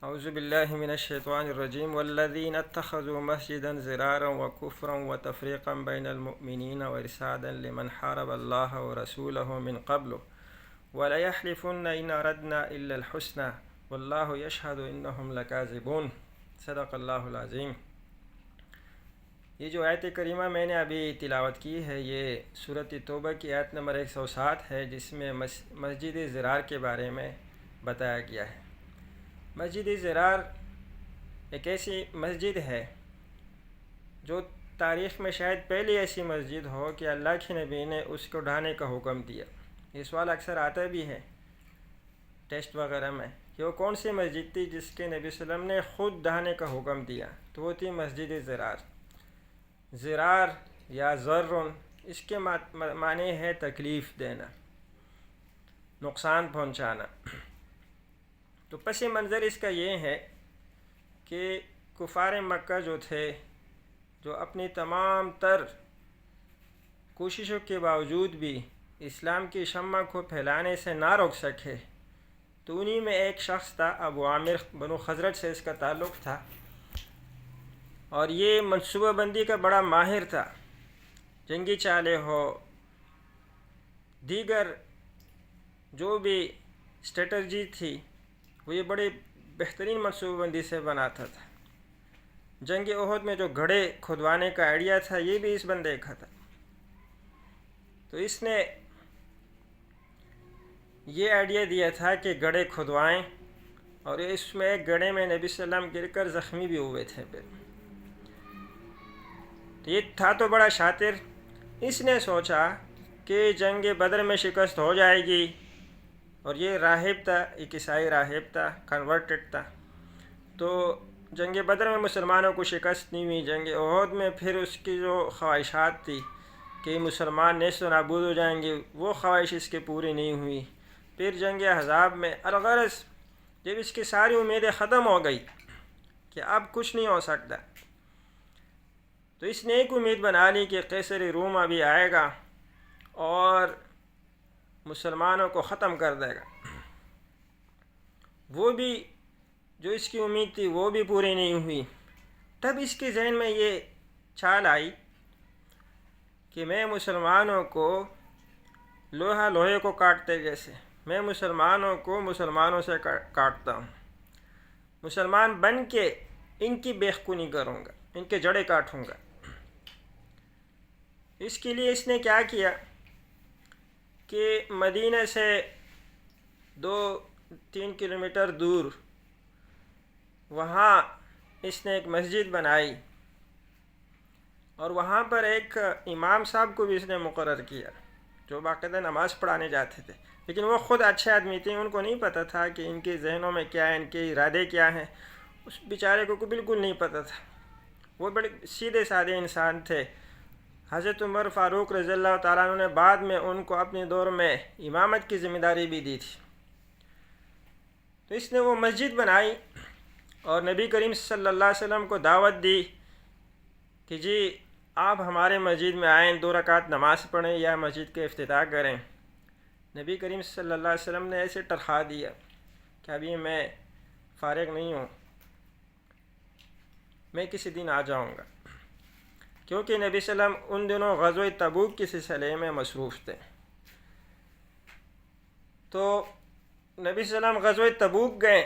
اعوذ باللہ من الشیطان الرجیم والذین اتخذوا مسجدا ضرارا وکفرا وتفریقا بین المؤمنین وارصادا لمن حارب اللہ ورسولہ من قبل ولیحلفن ان اردنا الا الحسنى واللہ یشہد انہم لکاذبون۔ صدق اللہ العظیم۔ یہ جو آیت کریمہ میں نے ابھی تلاوت کی ہے یہ سورۃ توبہ کی آیت نمبر 107 ہے، جس میں مسجد ضرار کے بارے میں بتایا گیا ہے۔ مسجد ضرار ایک ایسی مسجد ہے جو تاریخ میں شاید پہلی ایسی مسجد ہو کہ اللہ کے نبی نے اس کو ڈھانے کا حکم دیا۔ یہ سوال اکثر آتا بھی ہے ٹیسٹ وغیرہ میں کہ وہ کون سی مسجد تھی جس کے نبی صلی اللہ علیہ وسلم نے خود ڈھانے کا حکم دیا، تو وہ تھی مسجد ضرار۔ ضرار یا ضرر اس کے معنی ہے تکلیف دینا، نقصان پہنچانا۔ تو پس منظر اس کا یہ ہے کہ کفار مکہ جو تھے، جو اپنی تمام تر کوششوں کے باوجود بھی اسلام کی شمع کو پھیلانے سے نہ روک سکے، تو انہی میں ایک شخص تھا، ابو عامر بنو خزرج سے اس کا تعلق تھا، اور یہ منصوبہ بندی کا بڑا ماہر تھا۔ جنگی چالیں ہو، دیگر جو بھی اسٹریٹجی تھی، وہ یہ بڑے بہترین منصوبہ بندی سے بناتا تھا۔ جنگ احد میں جو گڑھے کھدوانے کا آئیڈیا تھا یہ بھی اس بندے کا تھا۔ تو اس نے یہ آئیڈیا دیا تھا کہ گڑھے کھدوائیں، اور اس میں ایک گڑھے میں نبی صلی اللہ علیہ وسلم گر کر زخمی بھی ہوئے تھے۔ تو یہ تھا تو بڑا شاطر، اس نے سوچا کہ جنگ بدر میں شکست ہو جائے گی، اور یہ راہب تھا، ایک عیسائی راہب تھا، کنورٹڈ تھا، تو جنگ بدر میں مسلمانوں کو شکست نہیں ہوئی، جنگ احد میں پھر اس کی جو خواہشات تھی کہ مسلمان نیست و نابود ہو جائیں گے، وہ خواہش اس کی پوری نہیں ہوئی۔ پھر جنگ احزاب میں الغرض جب اس کی ساری امیدیں ختم ہو گئی کہ اب کچھ نہیں ہو سکتا، تو اس نے ایک امید بنا لی کہ قیصر روم ابھی آئے گا اور مسلمانوں کو ختم کر دے گا۔ وہ بھی جو اس کی امید تھی وہ بھی پوری نہیں ہوئی۔ تب اس کے ذہن میں یہ چال آئی کہ میں مسلمانوں کو لوہا لوہے کو کاٹتے جیسے میں مسلمانوں کو مسلمانوں سے کاٹتا ہوں، مسلمان بن کے ان کی بیخونی کروں گا، ان کے جڑیں کاٹوں گا۔ اس کے لیے اس نے کیا کیا کہ مدینہ سے 2-3 کلومیٹر دور وہاں اس نے ایک مسجد بنائی، اور وہاں پر ایک امام صاحب کو بھی اس نے مقرر کیا جو باقاعدہ نماز پڑھانے جاتے تھے، لیکن وہ خود اچھے آدمی تھے، ان کو نہیں پتہ تھا کہ ان کے ذہنوں میں کیا ہے، ان کے ارادے کیا ہیں، اس بیچارے کو بالکل نہیں پتہ تھا۔ وہ بڑے سیدھے سادے انسان تھے۔ حضرت عمر فاروق رضی اللہ تعالیٰ عنہ نے بعد میں ان کو اپنے دور میں امامت کی ذمہ داری بھی دی تھی۔ تو اس نے وہ مسجد بنائی اور نبی کریم صلی اللہ علیہ وسلم کو دعوت دی کہ جی آپ ہمارے مسجد میں آئیں، 2 رکعت نماز پڑھیں یا مسجد کے افتتاح کریں۔ نبی کریم صلی اللہ علیہ وسلم نے ایسے ٹرخا دیا کہ ابھی میں فارغ نہیں ہوں، میں کسی دن آ جاؤں گا، کیونکہ نبی صلی اللہ علیہ وسلم ان دنوں غزوہ تبوک کے سلسلے میں مصروف تھے۔ تو نبی صلی اللہ علیہ وسلم غزوہ تبوک گئے۔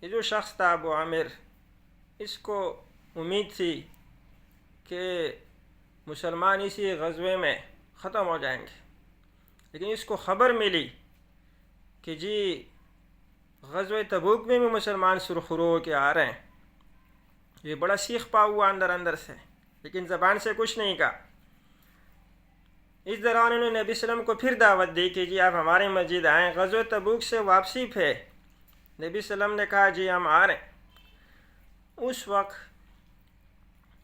یہ جو شخص تھا ابو عامر، اس کو امید تھی کہ مسلمان اسی غزوے میں ختم ہو جائیں گے، لیکن اس کو خبر ملی کہ جی غزوہ تبوک میں بھی مسلمان سرخرو ہو کے آ رہے ہیں۔ یہ بڑا سیخ پا ہوا اندر سے، لیکن زبان سے کچھ نہیں کہا۔ اس دوران انہوں نے نبی صلی اللہ علیہ وسلم کو پھر دعوت دی کہ جی آپ ہمارے مسجد آئیں۔ غزوہ تبوک سے واپسی پہ نبی صلی اللہ علیہ وسلم نے کہا جی ہم آ رہے ہیں۔ اس وقت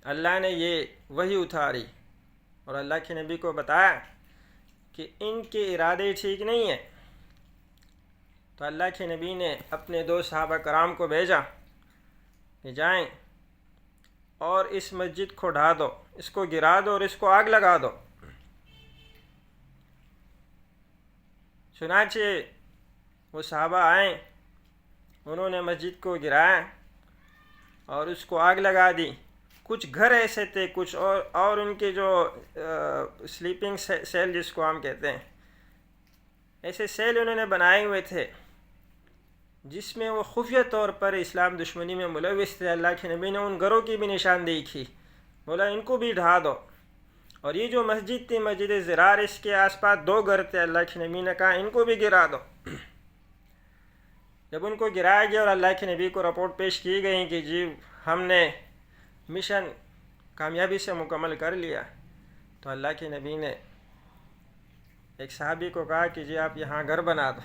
اللہ نے یہ وحی اتاری اور اللہ کے نبی کو بتایا کہ ان کے ارادے ٹھیک نہیں ہیں۔ تو اللہ کے نبی نے اپنے 2 صحابہ کرام کو بھیجا کہ جائیں اور اس مسجد کو ڈھا دو، اس کو گرا دو اور اس کو آگ لگا دو۔ چنانچہ وہ صحابہ آئیں انہوں نے مسجد کو گرایا اور اس کو آگ لگا دی۔ کچھ گھر ایسے تھے، کچھ اور ان کے جو سلیپنگ سیل جس کو ہم کہتے ہیں، ایسے سیل انہوں نے بنائے ہوئے تھے جس میں وہ خفیہ طور پر اسلام دشمنی میں ملوث تھے۔ اللہ کے نبی نے ان گھروں کی بھی نشاندہی کی، بولا ان کو بھی ڈھا دو۔ اور یہ جو مسجد تھی، مسجد زرار، اس کے آس پاس 2 گھر تھے، اللہ کے نبی نے کہا ان کو بھی گرا دو۔ جب ان کو گرایا گیا اور اللہ کے نبی کو رپورٹ پیش کی گئی کہ جی ہم نے مشن کامیابی سے مکمل کر لیا، تو اللہ کے نبی نے ایک صحابی کو کہا کہ جی آپ یہاں گھر بنا دو۔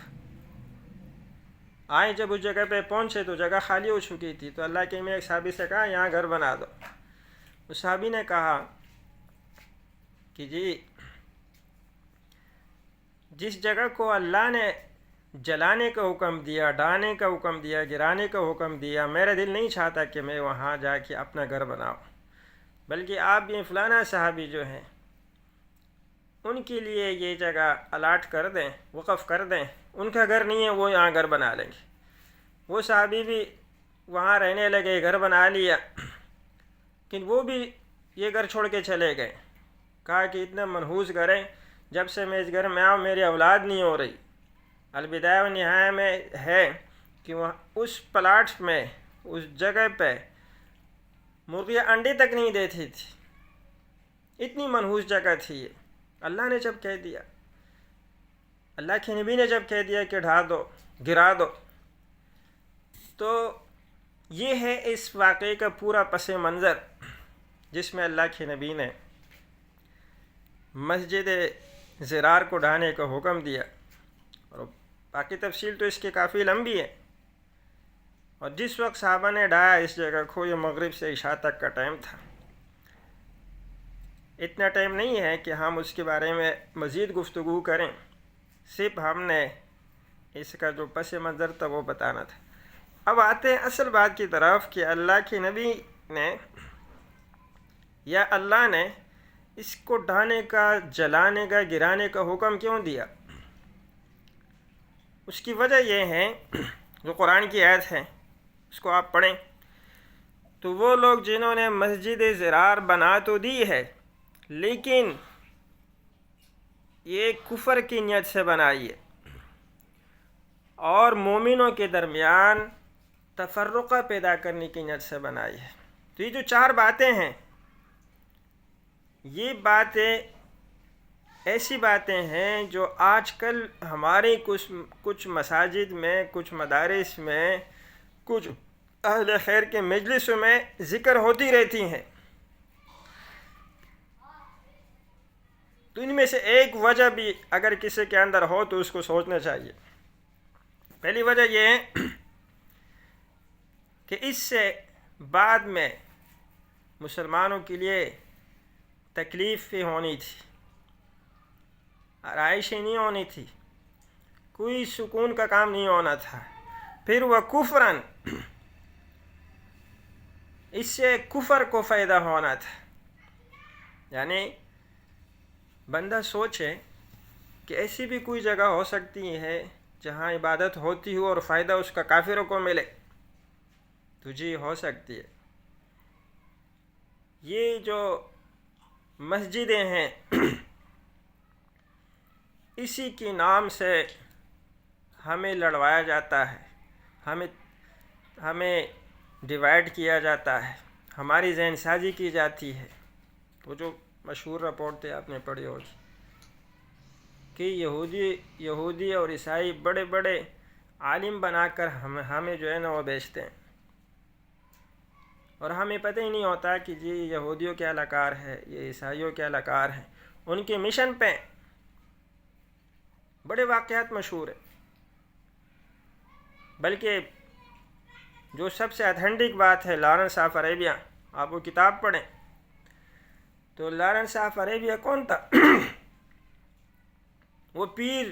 آئے جب اس جگہ پہ پہنچے تو جگہ خالی ہو چکی تھی، تو اللہ کے نبی ایک صحابی سے کہا یہاں گھر بنا دو۔ اس صحابی نے کہا کہ جی جس جگہ کو اللہ نے جلانے کا حکم دیا، ڈھانے کا حکم دیا، گرانے کا حکم دیا، میرا دل نہیں چاہتا کہ میں وہاں جا کے اپنا گھر بناؤں، بلکہ آپ یہ فلانا صحابی جو ہیں ان کے لیے یہ جگہ الاٹ کر دیں، وقف کر دیں، ان کا گھر نہیں ہے وہ یہاں گھر بنا لیں گے۔ وہ صحابی بھی وہاں رہنے لگے، گھر بنا لیا، لیکن وہ بھی یہ گھر چھوڑ کے چلے گئے۔ کہا کہ اتنا منحوس گھر ہے، جب سے میں اس گھر میں آؤں میری اولاد نہیں ہو رہی۔ البدایہ و نہایہ میں ہے کہ وہ اس پلاٹ میں، اس جگہ پہ مرغیاں انڈے تک نہیں دیتی تھی، اتنی منحوس جگہ تھی یہ۔ اللہ نے جب کہہ دیا، اللہ کے نبی نے جب کہہ دیا کہ ڈھا دو، گرا دو، تو یہ ہے اس واقعے کا پورا پس منظر جس میں اللہ کے نبی نے مسجد زرار کو ڈھانے کا حکم دیا۔ اور باقی تفصیل تو اس کی کافی لمبی ہے۔ اور جس وقت صحابہ نے ڈھایا اس جگہ کو، یہ مغرب سے عشاء تک کا ٹائم تھا۔ اتنا ٹائم نہیں ہے کہ ہم اس کے بارے میں مزید گفتگو کریں، صرف ہم نے اس کا جو پس منظر تھا وہ بتانا تھا۔ اب آتے ہیں اصل بات کی طرف کہ اللہ کے نبی نے یا اللہ نے اس کو ڈھانے کا، جلانے کا، گرانے کا حکم کیوں دیا؟ اس کی وجہ یہ ہے، جو قرآن کی آیت ہے اس کو آپ پڑھیں تو وہ لوگ جنہوں نے مسجد زرار بنا تو دی ہے لیکن یہ کفر کی نیت سے بنائی ہے اور مومنوں کے درمیان تفرقہ پیدا کرنے کی نیت سے بنائی ہے۔ تو یہ جو 4 باتیں ہیں، یہ باتیں ایسی باتیں ہیں جو آج کل ہماری کچھ مساجد میں، کچھ مدارس میں، کچھ اہل خیر کے مجلسوں میں ذکر ہوتی رہتی ہیں۔ تو ان میں سے ایک وجہ بھی اگر کسی کے اندر ہو تو اس کو سوچنا چاہیے۔ پہلی وجہ یہ ہے کہ اس سے بعد میں مسلمانوں کے لیے تکلیف ہونی تھی، آرائشیں نہیں ہونی تھی، کوئی سکون کا کام نہیں ہونا تھا۔ پھر وہ کفراً، اس سے کفر کو فائدہ ہونا تھا۔ یعنی بندہ سوچے کہ ایسی بھی کوئی جگہ ہو سکتی ہے جہاں عبادت ہوتی ہو اور فائدہ اس کا کافروں کو ملے، تو جی ہو سکتی ہے۔ یہ جو مسجدیں ہیں اسی کے نام سے ہمیں لڑوایا جاتا ہے، ہمیں ڈیوائیڈ کیا جاتا ہے، ہماری ذہن سازی کی جاتی ہے۔ وہ جو مشہور رپورٹ تھے آپ نے پڑھی ہوگی کہ یہودی اور عیسائی بڑے بڑے عالم بنا کر ہمیں جو ہے نا وہ بیچتے ہیں، اور ہمیں پتہ ہی نہیں ہوتا کہ جی یہودیوں کے اہلکار ہے، یہ عیسائیوں کے اہلکار ہیں۔ ان کے مشن پہ بڑے واقعات مشہور ہیں، بلکہ جو سب سے اتھینٹک بات ہے لارنس آف عربیہ، آپ وہ کتاب پڑھیں تو لارنس آف عربیہ کون تھا؟ وہ پیر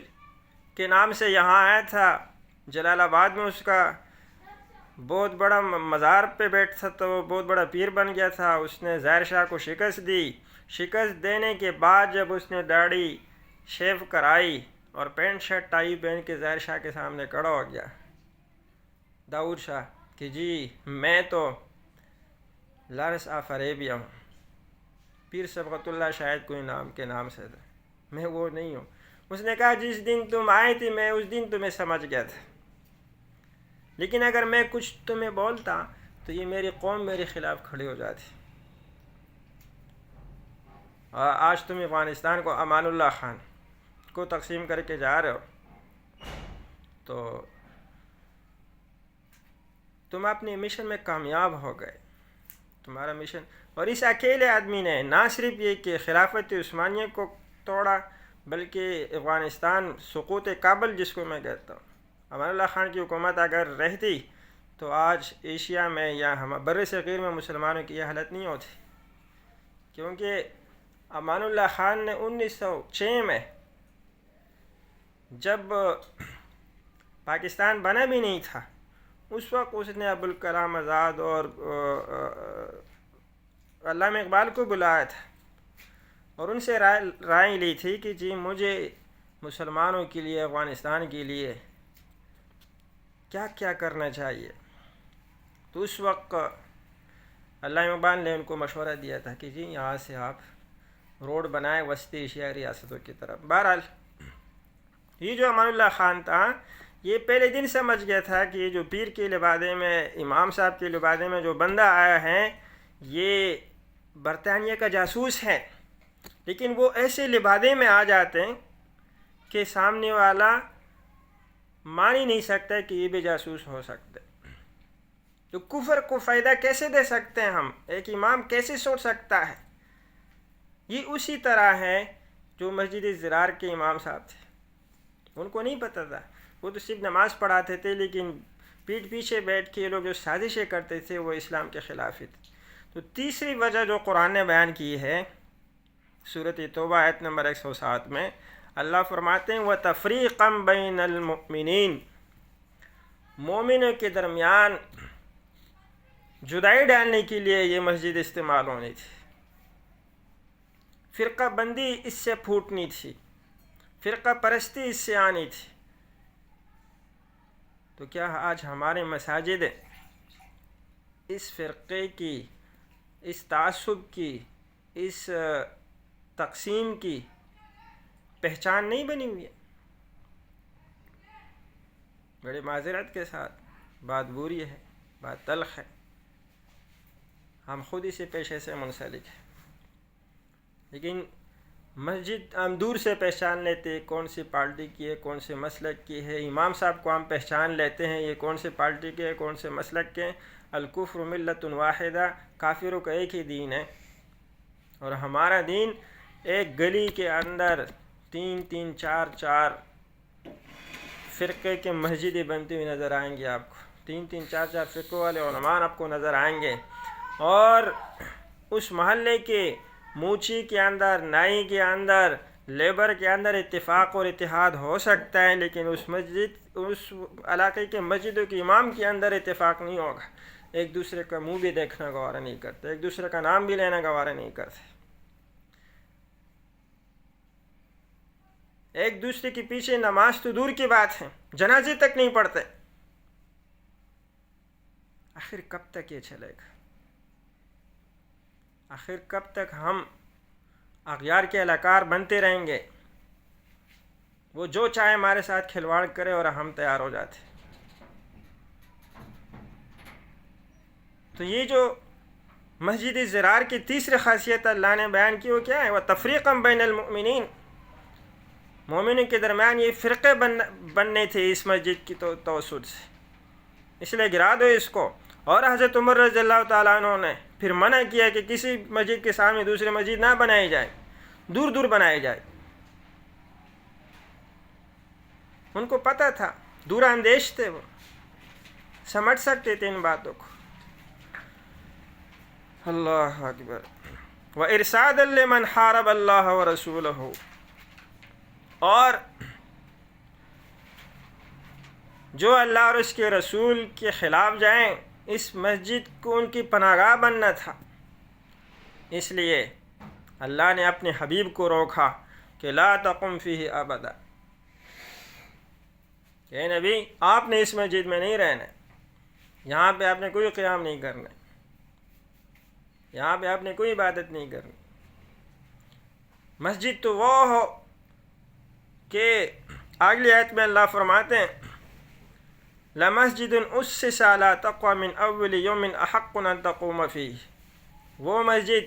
کے نام سے یہاں آیا تھا، جلال آباد میں اس کا بہت بڑا مزار پہ بیٹھا تھا، وہ بہت بڑا پیر بن گیا تھا۔ اس نے ظاہر شاہ کو شکست دی، شکست دینے کے بعد جب اس نے داڑھی شیو کرائی اور پینٹ شرٹ ٹائی پہن کے ظاہر شاہ کے سامنے کھڑا ہو گیا داؤد شاہ کہ جی میں تو لارنس آف عربیہ ہوں، پیر صبغت اللہ شاید کوئی نام کے نام سے تھا، میں وہ نہیں ہوں۔ اس نے کہا جس دن تم آئے تھے میں اس دن تمہیں سمجھ گیا تھا، لیکن اگر میں کچھ تمہیں بولتا تو یہ میری قوم میرے خلاف کھڑی ہو جاتی، اور آج تم افغانستان کو امان اللہ خان کو تقسیم کر کے جا رہے ہو، تو تم اپنے مشن میں کامیاب ہو گئے، تمہارا مشن۔ اور اس اکیلے آدمی نے نہ صرف یہ کہ خلافت عثمانیہ کو توڑا، بلکہ افغانستان سقوط کابل جس کو میں کہتا ہوں، امان اللہ خان کی حکومت اگر رہتی تو آج ایشیا میں یا بر صغیر میں مسلمانوں کی یہ حالت نہیں ہوتی، کیونکہ امان اللہ خان نے 1906 میں جب پاکستان بنا بھی نہیں تھا، اس وقت اس نے ابوالکلام آزاد اور علامہ اقبال کو بلایا تھا اور ان سے رائے لی تھی کہ جی مجھے مسلمانوں کے لیے، افغانستان کے لیے کیا کیا کرنا چاہیے۔ تو اس وقت علامہ اقبال نے ان کو مشورہ دیا تھا کہ جی یہاں سے آپ روڈ بنائے وسطی ایشیائی ریاستوں کی طرف۔ بہرحال یہ جو امان اللہ خان تھا یہ پہلے دن سمجھ گیا تھا کہ یہ جو پیر کے لبادے میں، امام صاحب کے لبادے میں جو بندہ آیا ہے یہ برطانیہ کا جاسوس ہے، لیکن وہ ایسے لبادے میں آ جاتے ہیں کہ سامنے والا مان ہی نہیں سکتا کہ یہ بھی جاسوس ہو سکتے۔ تو کفر کو فائدہ کیسے دے سکتے ہیں ہم؟ ایک امام کیسے سوچ سکتا ہے؟ یہ اسی طرح ہے جو مسجد زرار کے امام صاحب تھے، ان کو نہیں پتہ تھا، وہ تو صرف نماز پڑھاتے تھے، لیکن پیٹھ پیچھے بیٹھ کے یہ لوگ جو سازشیں کرتے تھے وہ اسلام کے خلاف تھے۔ تو تیسری وجہ جو قرآن نے بیان کی ہے سورۃ توبہ آیت نمبر 107 میں، اللہ فرماتے ہیں وَتَفْرِيقًا بَيْنَ الْمُؤْمِنِينَ، مومنوں کے درمیان جدائی ڈالنے کے لیے یہ مسجد استعمال ہونی تھی، فرقہ بندی اس سے پھوٹنی تھی، فرقہ پرستی اس سے آنی تھی۔ تو کیا آج ہمارے مساجد اس فرقے کی، اس تعصب کی، اس تقسیم کی پہچان نہیں بنی ہوئی ہے؟ بڑی معذرت کے ساتھ بات بری ہے، بات تلخ ہے، ہم خود اسے پیشے سے منسلک ہیں، لیکن مسجد ہم دور سے پہچان لیتے ہیں کون سی پارٹی کی ہے، کون سے مسلک کی ہے، امام صاحب کو ہم پہچان لیتے ہیں یہ کون سے پارٹی کے ہیں، کون سے مسلک کے ہیں۔ الکفر ملت واحدہ، کافروں کا ایک ہی دین ہے، اور ہمارا دین ایک گلی کے اندر 3 4 فرقے کے مسجدیں بنتی ہوئی نظر آئیں گی آپ کو، 3 4 فرقوں والے علماء آپ کو نظر آئیں گے، اور اس محلے کے موچی کے اندر، نائی کے اندر، لیبر کے اندر اتفاق اور اتحاد ہو سکتا ہے، لیکن اس علاقے کے مسجدوں کے امام کے اندر اتفاق نہیں ہوگا، ایک دوسرے کا منہ بھی دیکھنا گوارہ نہیں کرتے، ایک دوسرے کا نام بھی لینا گوارہ نہیں کرتے، ایک دوسرے کے پیچھے نماز تو دور کی بات ہے، جنازے تک نہیں پڑھتے۔ آخر کب تک یہ چلے گا؟ آخر کب تک ہم اغیار کے اہلکار بنتے رہیں گے؟ وہ جو چاہے ہمارے ساتھ کھلواڑ کرے اور ہم تیار ہو جاتے۔ تو یہ جو مسجد زرار کی تیسری خاصیت اللہ نے بیان کی وہ کیا ہے؟ وَتَفْرِيقًا بَيْنَ الْمُؤْمِنِينَ، مومنوں کے درمیان یہ فرقے بننے تھے اس مسجد کی توسط سے، اس لیے گرا دو اس کو۔ اور حضرت عمر رضی اللہ تعالیٰ عنہ نے پھر منع کیا کہ کسی مسجد کے سامنے دوسری مسجد نہ بنائی جائے، دور دور بنائی جائے۔ ان کو پتہ تھا، دور اندیش تھے، وہ سمجھ سکتے تھے ان باتوں کو۔ اللہ اکبر۔ وَإِرْصَادًا لِمَنْ حَارَبَ اللَّهَ وَرَسُولَهُ، اور جو اللہ اور اس کے رسول کے خلاف جائیں اس مسجد کو ان کی پناہ گاہ بننا تھا، اس لیے اللہ نے اپنے حبیب کو روکا کہ لا تقم فیہ ابدا، اے نبی آپ نے اس مسجد میں نہیں رہنا، یہاں پہ آپ نے کوئی قیام نہیں کرنا، یہاں پہ آپ نے کوئی عبادت نہیں کرنی۔ مسجد تو وہ ہو کہ اگلی آیت میں اللہ فرماتے ہیں لَمَسْجِدٌ أُسِّسَ عَلَىٰ تَقْوَىٰ مِنْ أَوَّلِ يَوْمٍ أَحَقُّ أَن تَقُومَ فِيهِ، وہ مسجد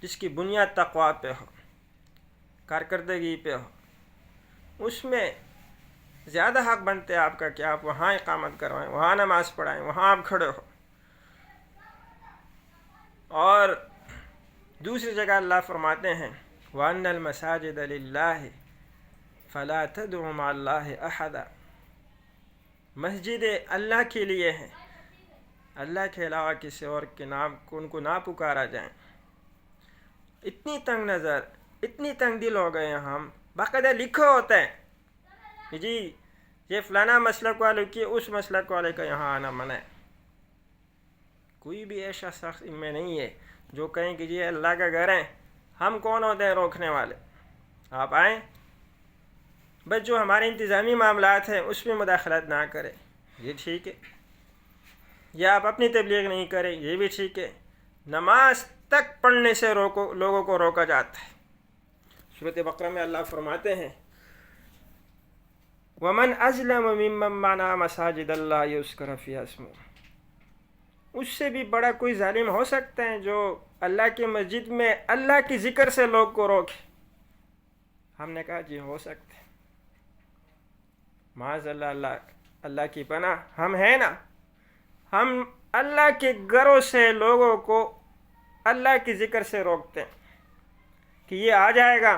جس کی بنیاد تقویٰ پہ ہو، کارکردگی پہ ہو، اس میں زیادہ حق بنتے آپ کا کہ آپ وہاں اقامت کروائیں، وہاں نماز پڑھائیں، وہاں آپ کھڑے ہو۔ اور دوسری جگہ اللہ فرماتے ہیں وَأَنَّ الْمَسَاجِدَ لِلَّهِ فَلَا تَدْعُوا مَعَ اللَّهِ أَحَدًا، مسجد اللہ کے لیے ہیں، اللہ کے علاوہ کسی اور کے نام کو ان کو نہ پکارا جائیں۔ اتنی تنگ نظر، اتنی تنگ دل ہو گئے ہیں ہم، باقاعدہ لکھا ہوتا ہے کہ جی یہ فلانا مسلک والوں کی اس مسلک والے کا یہاں آنا منع ہے۔ کوئی بھی ایسا شخص ان میں نہیں ہے جو کہیں کہ جی اللہ کا گھر ہے، ہم کون ہوتے ہیں روکنے والے، آپ آئیں، بس جو ہمارے انتظامی معاملات ہیں اس میں مداخلت نہ کریں، یہ ٹھیک ہے، یا آپ اپنی تبلیغ نہیں کریں، یہ بھی ٹھیک ہے۔ نماز تک پڑھنے سے لوگوں کو روکا جاتا ہے۔ سورۃ بقرہ میں اللہ فرماتے ہیں وَمَنْ أَظْلَمُ مِمَّنْ مَنَعَ مَسَاجِدَ اللَّهِ يُذْكَرَ فِيهَا اسْمُهُ، اس سے بھی بڑا کوئی ظالم ہو سکتا ہے جو اللہ کی مسجد میں اللہ کی ذکر سے لوگ کو روکے۔ ہم نے کہا جی ہو سکتے، معاذ اللہ کی پناہ، ہم ہیں نا، ہم اللہ کے گھروں سے لوگوں کو اللہ کی ذکر سے روکتے ہیں کہ یہ آ جائے گا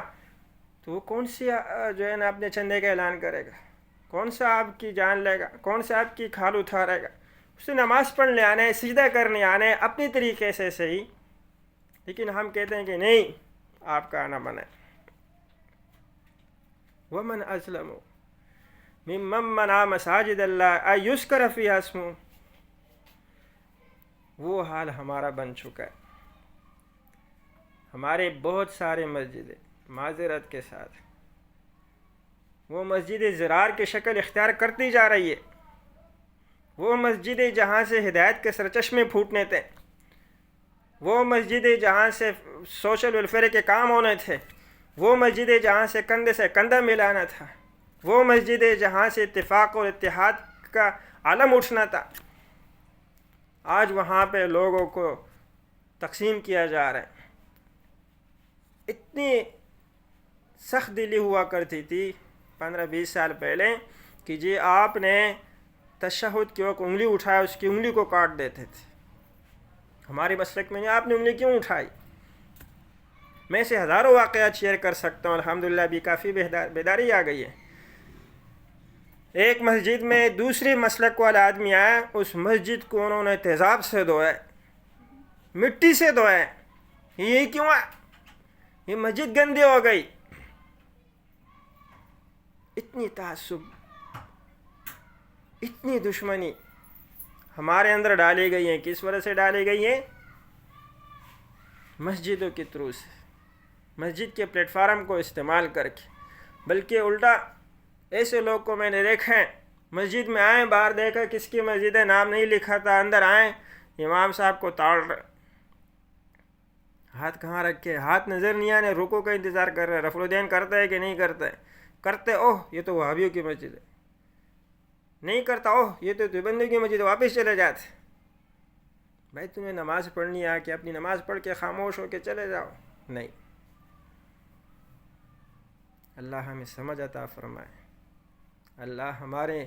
تو وہ کون سی جو ہے نا اپنے چندے کا اعلان کرے گا، کون سا آپ کی جان لے گا، کون سا آپ کی کھال اتارے گا۔ اسے نماز پڑھنے آنا ہے، سجدہ کرنے آنا ہے اپنی طریقے سے صحیح، لیکن ہم کہتے ہیں کہ نہیں، آپ کا آنا منع ہے۔ وَمَنْ أَظْلَمُ مِمَّنْ مَنَعَ مَسَاجِدَ اللَّهِ أَن يُذْكَرَ فِيهَا اسْمُهُ، وہ حال ہمارا بن چکا ہے۔ ہمارے بہت سارے مسجدیں معذرت کے ساتھ وہ مسجد زرار کی شکل اختیار کرتی جا رہی ہے، وہ مسجدیں جہاں سے ہدایت کے سرچشمے پھوٹنے تھے، وہ مسجدیں جہاں سے سوشل ویلفیئر کے کام ہونے تھے، وہ مسجدیں جہاں سے کندھے سے کندھا ملانا تھا، وہ مسجدیں جہاں سے اتفاق اور اتحاد کا علم اٹھنا تھا، آج وہاں پہ لوگوں کو تقسیم کیا جا رہا ہے۔ اتنی سخت دلی ہوا کرتی تھی 15-20 سال پہلے کہ جی آپ نے تشہد کی وقت انگلی اٹھایا اس کی انگلی کو کاٹ دیتے تھے۔ ہمارے مسلک میں آپ نے انگلی کیوں اٹھائی؟ میں سے ہزاروں واقعات شیئر کر سکتا ہوں، الحمدللہ ابھی کافی بیداری آ گئی ہے۔ ایک مسجد میں دوسری مسلک والا آدمی آیا، اس مسجد کو انہوں نے تیزاب سے دھویا، مٹی سے دھویا۔ یہ کیوں ہے؟ یہ مسجد گندی ہو گئی۔ اتنی تعصب، اتنی دشمنی ہمارے اندر ڈالی گئی ہیں، کس وجہ سے ڈالی گئی ہیں؟ مسجدوں کے تھرو سے، مسجد کے پلیٹ فارم کو استعمال کر کے۔ بلکہ الٹا ایسے لوگ کو میں نے دیکھا ہے، مسجد میں آئیں، باہر دیکھا کس کی مسجد ہے، نام نہیں لکھا تھا، اندر آئیں امام صاحب کو تاڑ رہے، ہاتھ کہاں رکھے، ہاتھ نظر نہیں آنے، رکوع کا انتظار کر رہے، رفع الدین کرتا ہے کہ نہیں کرتا ہے، کرتے اوہ یہ تو وہابیوں کی مسجد ہے، نہیں کرتا اوہ یہ تو دیوبندیوں کی مسجد ہے، واپس چلے جاتے۔ بھائی تمہیں نماز پڑھنی ہے کہ اپنی نماز پڑھ کے خاموش ہو کے چلے جاؤ؟ نہیں۔ اللہ ہمیں سمجھ عطا فرمائے، اللہ ہمارے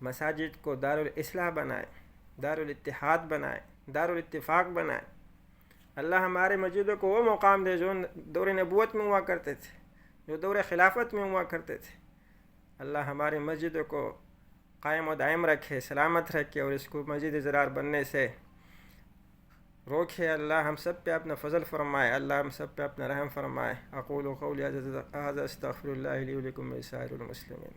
مساجد کو دار الاصلاح بنائے، دار الاتحاد بنائے، دار الاتفاق بنائے۔ اللہ ہمارے مسجدوں کو وہ مقام دے جو دور نبوت میں ہوا کرتے تھے، جو دور خلافت میں ہوا کرتے تھے۔ اللہ ہمارے مسجدوں کو قائم و دائم رکھے، سلامت رکھے، اور اس کو مسجد زرار بننے سے روکے۔ اللہ ہم سب پہ اپنا فضل فرمائے، اللہ ہم سب پہ اپنا رحم فرمائے۔ اقول قولی ھذا استغفر اللہ لی و لکم ولسائر المسلمین۔